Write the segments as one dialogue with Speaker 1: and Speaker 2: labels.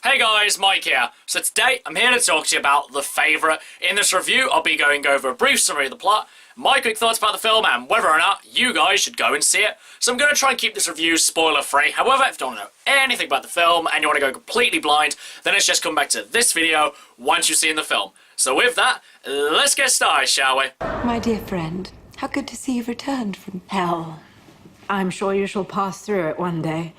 Speaker 1: Hey guys, Mike here. So today, I'm here to talk to you about The Favourite. In this review, I'll be going over a brief summary of the plot, my quick thoughts about the film, and whether or not you guys should go and see it. So I'm going to try and keep this review spoiler-free. However, if you don't know anything about the film, and you want to go completely blind, then let's just come back to this video once you've seen the film. So with that, let's get started, shall we?
Speaker 2: My dear friend, how good to see you've returned from hell.
Speaker 3: I'm sure you shall pass through it one day.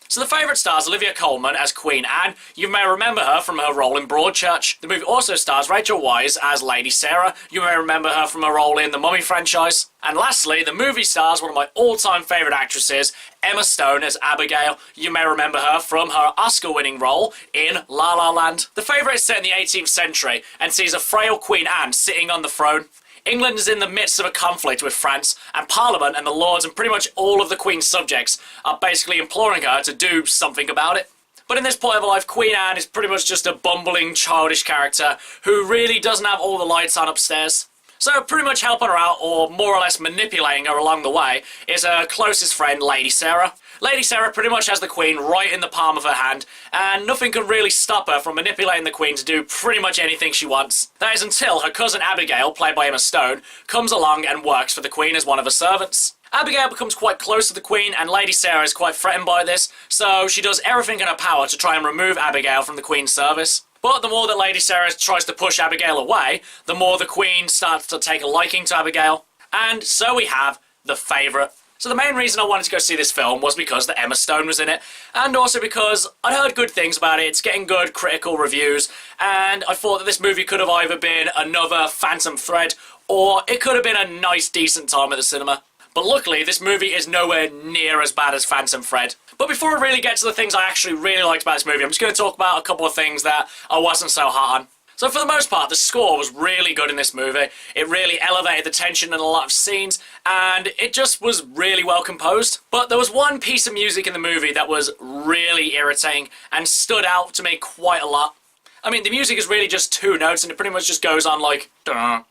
Speaker 1: So The Favourite stars Olivia Colman as Queen Anne. You may remember her from her role in Broadchurch. The movie also stars Rachel Weisz as Lady Sarah. You may remember her from her role in the Mummy franchise. And lastly, the movie stars one of my all-time favourite actresses, Emma Stone as Abigail. You may remember her from her Oscar-winning role in La La Land. The Favourite is set in the 18th century and sees a frail Queen Anne sitting on the throne. England is in the midst of a conflict with France, and Parliament and the Lords and pretty much all of the Queen's subjects are basically imploring her to do something about it. But in this point of her life, Queen Anne is pretty much just a bumbling, childish character who really doesn't have all the lights on upstairs. So pretty much helping her out, or more or less manipulating her along the way, is her closest friend, Lady Sarah. Lady Sarah pretty much has the Queen right in the palm of her hand, and nothing can really stop her from manipulating the Queen to do pretty much anything she wants. That is until her cousin Abigail, played by Emma Stone, comes along and works for the Queen as one of her servants. Abigail becomes quite close to the Queen, and Lady Sarah is quite threatened by this, so she does everything in her power to try and remove Abigail from the Queen's service. But the more that Lady Sarah tries to push Abigail away, the more the Queen starts to take a liking to Abigail. And so we have The Favourite. So the main reason I wanted to go see this film was because that Emma Stone was in it, and also because I'd heard good things about it. It's getting good critical reviews, and I thought that this movie could have either been another Phantom Thread, or it could have been a nice, decent time at the cinema. But luckily, this movie is nowhere near as bad as Phantom Thread. But before I really get to the things I actually really liked about this movie, I'm just going to talk about a couple of things that I wasn't so hot on. So for the most part, the score was really good in this movie. It really elevated the tension in a lot of scenes, and it just was really well composed. But there was one piece of music in the movie that was really irritating and stood out to me quite a lot. I mean, the music is really just two notes, and it pretty much just goes on like, duh,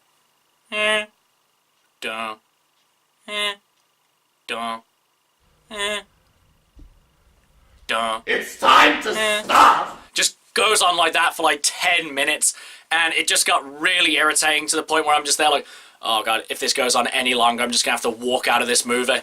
Speaker 1: eh, duh, eh, duh, eh, duh.
Speaker 4: It's time to stop!
Speaker 1: Just goes on like that for like 10 minutes, and it just got really irritating to the point where I'm just there like, oh god, if this goes on any longer, I'm just gonna have to walk out of this movie.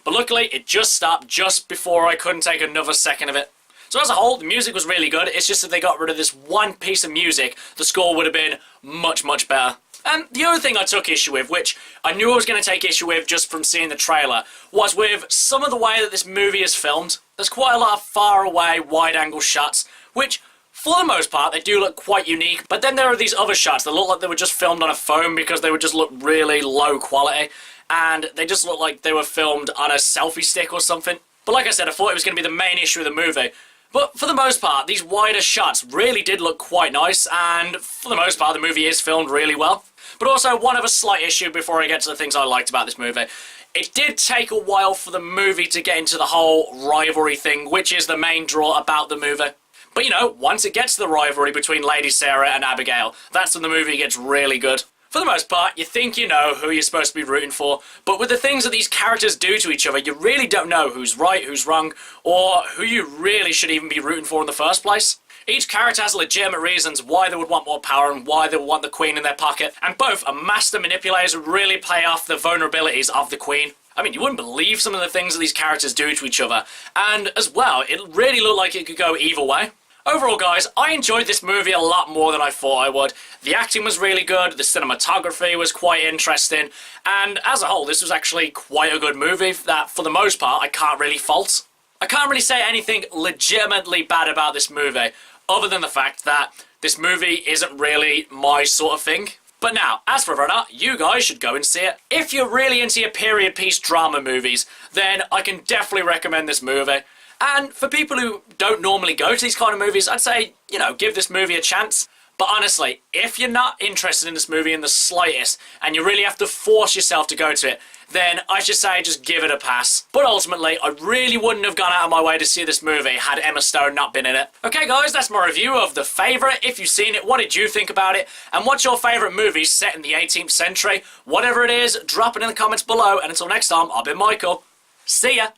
Speaker 1: But luckily, it just stopped just before I couldn't take another second of it. So as a whole, the music was really good. It's just that they got rid of this one piece of music, the score would have been much, much better. And the other thing I took issue with, which I knew I was going to take issue with just from seeing the trailer, was with some of the way that this movie is filmed. There's quite a lot of far away, wide-angle shots, which, for the most part, they do look quite unique, but then there are these other shots that look like they were just filmed on a phone because they would just look really low quality, and they just look like they were filmed on a selfie stick or something. But like I said, I thought it was going to be the main issue of the movie. But for the most part, these wider shots really did look quite nice, and for the most part, the movie is filmed really well. But also, one other slight issue before I get to the things I liked about this movie. It did take a while for the movie to get into the whole rivalry thing, which is the main draw about the movie. But you know, once it gets to the rivalry between Lady Sarah and Abigail, that's when the movie gets really good. For the most part, you think you know who you're supposed to be rooting for, but with the things that these characters do to each other, you really don't know who's right, who's wrong, or who you really should even be rooting for in the first place. Each character has legitimate reasons why they would want more power and why they would want the Queen in their pocket, and both are master manipulators who really play off the vulnerabilities of the Queen. I mean, you wouldn't believe some of the things that these characters do to each other, and as well, it really looked like it could go either way. Overall, guys, I enjoyed this movie a lot more than I thought I would. The acting was really good, the cinematography was quite interesting, and as a whole, this was actually quite a good movie that, for the most part, I can't really fault. I can't really say anything legitimately bad about this movie, other than the fact that this movie isn't really my sort of thing. But now, as for whether or not, you guys should go and see it. If you're really into your period piece drama movies, then I can definitely recommend this movie. And for people who don't normally go to these kind of movies, I'd say, you know, give this movie a chance. But honestly, if you're not interested in this movie in the slightest, and you really have to force yourself to go to it, then I should say just give it a pass. But ultimately, I really wouldn't have gone out of my way to see this movie had Emma Stone not been in it. Okay guys, that's my review of The Favourite. If you've seen it, what did you think about it? And what's your favourite movie set in the 18th century? Whatever it is, drop it in the comments below, and until next time, I've been Michael. See ya!